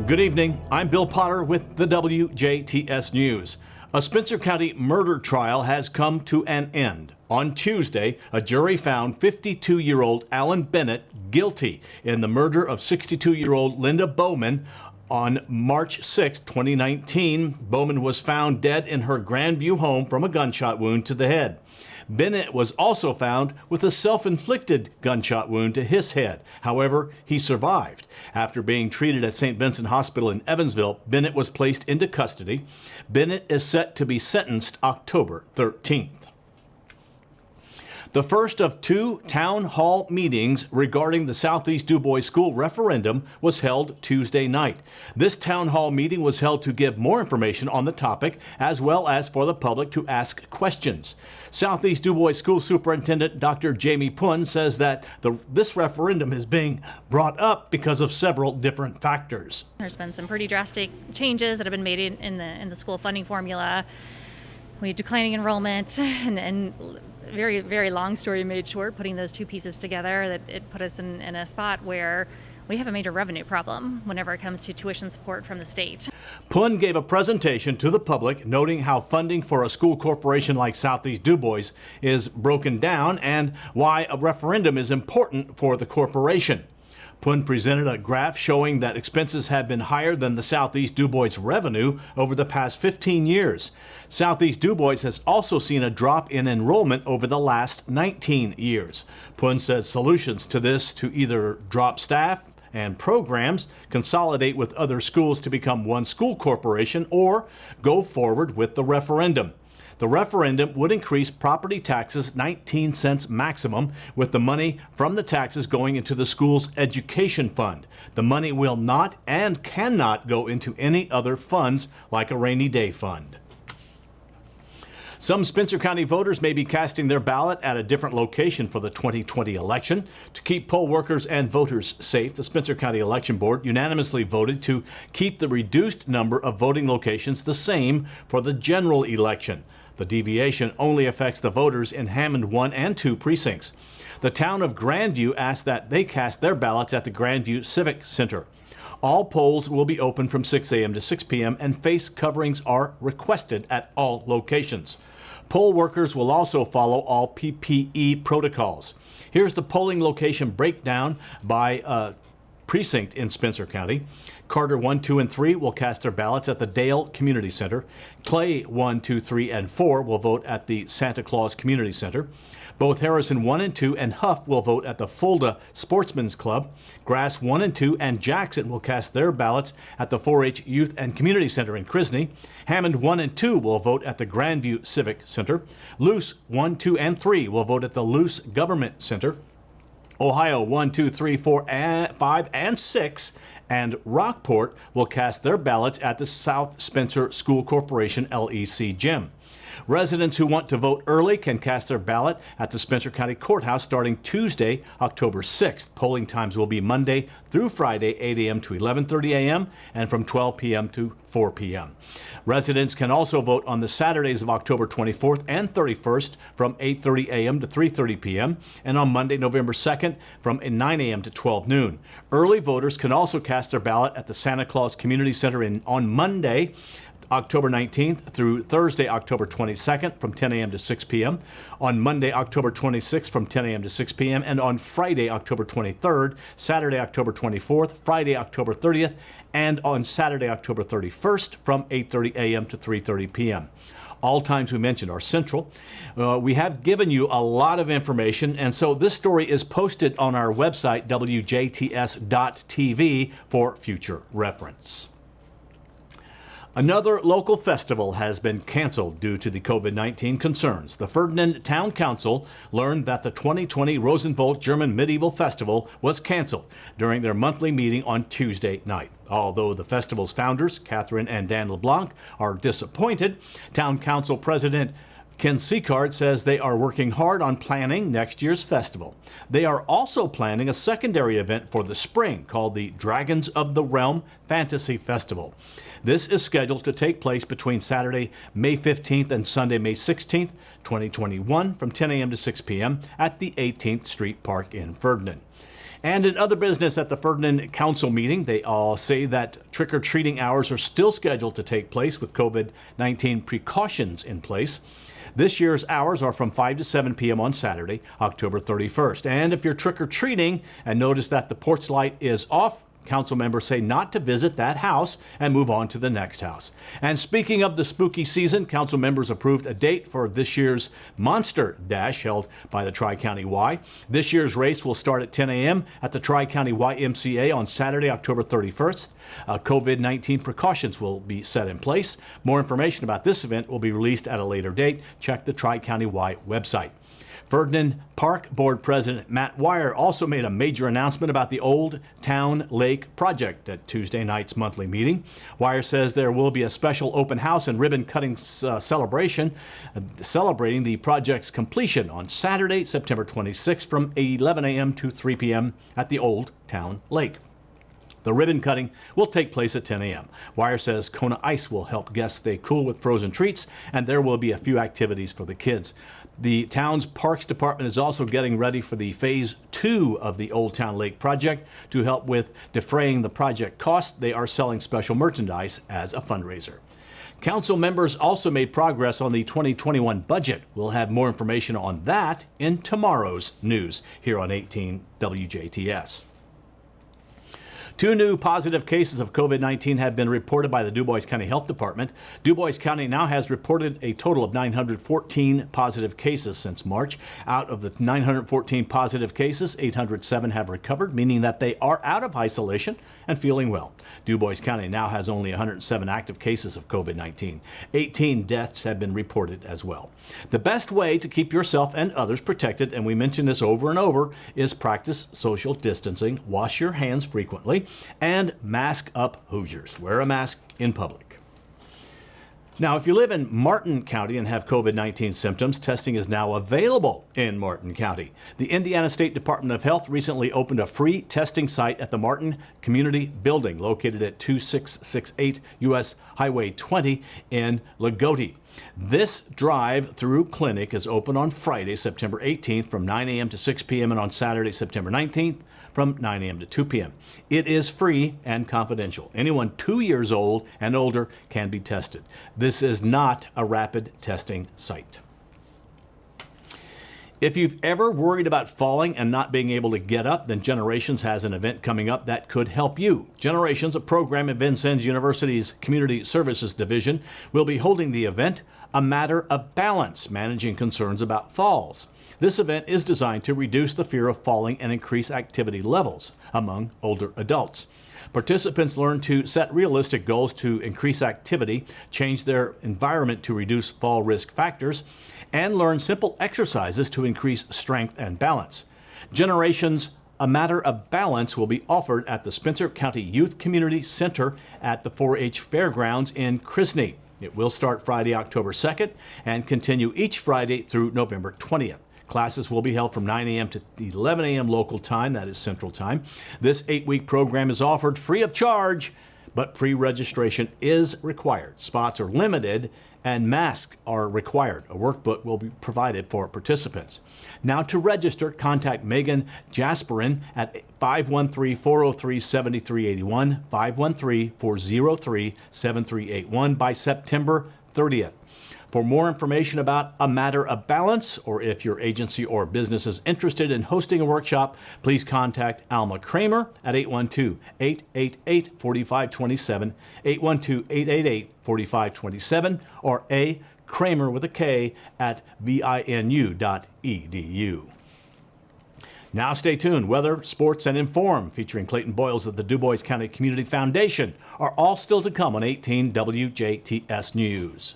Good evening. I'm Bill Potter with the WJTS News. A Spencer County murder trial has come to an end. On Tuesday, a jury found 52-year-old Alan Bennett guilty in the murder of 62-year-old Linda Bowman. On March 6, 2019, Bowman was found dead in her Grandview home from a gunshot wound to the head. Bennett was also found with a self-inflicted gunshot wound to his head. However, he survived. After being treated at St. Vincent Hospital in Evansville, Bennett was placed into custody. Bennett is set to be sentenced October 13th. The first of two town hall meetings regarding the Southeast Dubois school referendum was held Tuesday night. This town hall meeting was held to give more information on the topic, as well as for the public to ask questions. Southeast Dubois School Superintendent Dr. Jamie Pun says that this referendum is being brought up because of several different factors. There's been some pretty drastic changes that have been made in the school funding formula. We had declining enrollment and very, very long story made short, putting those two pieces together, that it put us in a spot where we have a major revenue problem whenever it comes to tuition support from the state. Pun gave a presentation to the public noting how funding for a school corporation like Southeast Dubois is broken down and why a referendum is important for the corporation. Pun presented a graph showing that expenses have been higher than the Southeast Dubois revenue over the past 15 years. Southeast Dubois has also seen a drop in enrollment over the last 19 years. Pun says solutions to this to either drop staff and programs, consolidate with other schools to become one school corporation, or go forward with the referendum. The referendum would increase property taxes 19 cents maximum, with the money from the taxes going into the school's education fund. The money will not and cannot go into any other funds like a rainy day fund. Some Spencer County voters may be casting their ballot at a different location for the 2020 election. To keep poll workers and voters safe, the Spencer County Election Board unanimously voted to keep the reduced number of voting locations the same for the general election. The deviation only affects the voters in Hammond 1 and 2 precincts. The town of Grandview asked that they cast their ballots at the Grandview Civic Center. All polls will be open from 6 a.m. to 6 p.m. and face coverings are requested at all locations. Poll workers will also follow all PPE protocols. Here's the polling location breakdown by precinct in Spencer County. Carter 1, 2, and 3 will cast their ballots at the Dale Community Center. Clay 1, 2, 3, and 4 will vote at the Santa Claus Community Center. Both Harrison 1 and 2 and Huff will vote at the Fulda Sportsman's Club. Grass 1 and 2 and Jackson will cast their ballots at the 4-H Youth and Community Center in Crisney. Hammond 1 and 2 will vote at the Grandview Civic Center. Luce 1, 2, and 3 will vote at the Luce Government Center. Ohio 1, 2, 3, 4, 5, and 6, and Rockport will cast their ballots at the South Spencer School Corporation LEC Gym. Residents who want to vote early can cast their ballot at the Spencer County Courthouse starting Tuesday, October 6th. Polling times will be Monday through Friday, 8 a.m. to 11:30 a.m. and from 12 p.m. to 4 p.m. Residents can also vote on the Saturdays of October 24th and 31st from 8:30 a.m. to 3:30 p.m. and on Monday, November 2nd from 9 a.m. to 12 noon. Early voters can also cast their ballot at the Santa Claus Community Center on Monday, October 19th through Thursday, October 22nd from 10 a.m. to 6 p.m., on Monday, October 26th from 10 a.m. to 6 p.m., and on Friday, October 23rd, Saturday, October 24th, Friday, October 30th, and on Saturday, October 31st from 8:30 a.m. to 3:30 p.m. All times we mentioned are central. We have given you a lot of information, and so this story is posted on our website, WJTS.tv, for future reference. Another local festival has been canceled due to the COVID-19 concerns. The Ferdinand Town Council learned that the 2020 Rosenwald German Medieval Festival was canceled during their monthly meeting on Tuesday night. Although the festival's founders, Catherine and Dan LeBlanc, are disappointed, Town Council President Ken Seacard says they are working hard on planning next year's festival. They are also planning a secondary event for the spring called the Dragons of the Realm Fantasy Festival. This is scheduled to take place between Saturday, May 15th and Sunday, May 16th, 2021 from 10 a.m. to 6 p.m. at the 18th Street Park in Ferdinand. And in other business at the Ferdinand Council meeting, they all say that trick-or-treating hours are still scheduled to take place with COVID-19 precautions in place. This year's hours are from 5 to 7 p.m. on Saturday, October 31st. And if you're trick-or-treating and notice that the porch light is off, council members say not to visit that house and move on to the next house. And speaking of the spooky season, council members approved a date for this year's Monster Dash held by the Tri-County Y. This year's race will start at 10 a.m. at the Tri-County YMCA on Saturday, October 31st. COVID-19 precautions will be set in place. More information about this event will be released at a later date. Check the Tri-County Y website. Ferdinand Park Board President Matt Wire also made a major announcement about the Old Town Lake project at Tuesday night's monthly meeting. Wire says there will be a special open house and ribbon-cutting celebration celebrating the project's completion on Saturday, September 26th from 11 a.m. to 3 p.m. at the Old Town Lake. The ribbon cutting will take place at 10 a.m. Wire says Kona Ice will help guests stay cool with frozen treats, and there will be a few activities for the kids. The town's Parks Department is also getting ready for the Phase 2 of the Old Town Lake project. To help with defraying the project costs, they are selling special merchandise as a fundraiser. Council members also made progress on the 2021 budget. We'll have more information on that in tomorrow's news here on 18 WJTS. 2 new positive cases of COVID-19 have been reported by the Dubois County Health Department. Dubois County now has reported a total of 914 positive cases since March. Out of the 914 positive cases, 807 have recovered, meaning that they are out of isolation and feeling well. Dubois County now has only 107 active cases of COVID-19. 18 deaths have been reported as well. The best way to keep yourself and others protected, and we mention this over and over, is practice social distancing, wash your hands frequently, and mask up Hoosiers. Wear a mask in public. Now, if you live in Martin County and have COVID-19 symptoms, testing is now available in Martin County. The Indiana State Department of Health recently opened a free testing site at the Martin Community Building located at 2668 U.S. Highway 20 in Lagodi. This drive-through clinic is open on Friday, September 18th from 9 a.m. to 6 p.m. and on Saturday, September 19th from 9 a.m. to 2 p.m. It is free and confidential. Anyone 2 years old and older can be tested. This is not a rapid testing site. If you've ever worried about falling and not being able to get up, then Generations has an event coming up that could help you. Generations, a program at Vincennes University's Community Services Division, will be holding the event, A Matter of Balance, Managing Concerns About Falls. This event is designed to reduce the fear of falling and increase activity levels among older adults. Participants learn to set realistic goals to increase activity, change their environment to reduce fall risk factors, and learn simple exercises to increase strength and balance. Generations, A Matter of Balance will be offered at the Spencer County Youth Community Center at the 4-H Fairgrounds in Crisney. It will start Friday, October 2nd and continue each Friday through November 20th. Classes will be held from 9 a.m. to 11 a.m. local time, that is Central Time. This 8-week program is offered free of charge, but pre-registration is required. Spots are limited and masks are required. A workbook will be provided for participants. Now to register, contact Megan Jasperin at 513-403-7381, 513-403-7381 by September 30th. For more information about A Matter of Balance, or if your agency or business is interested in hosting a workshop, please contact Alma Kramer at 812-888-4527, 812-888-4527, or A. Kramer with a K at vinu.edu. Now stay tuned. Weather, sports, and inform, featuring Clayton Boyles of the Dubois County Community Foundation, are all still to come on 18 WJTS News.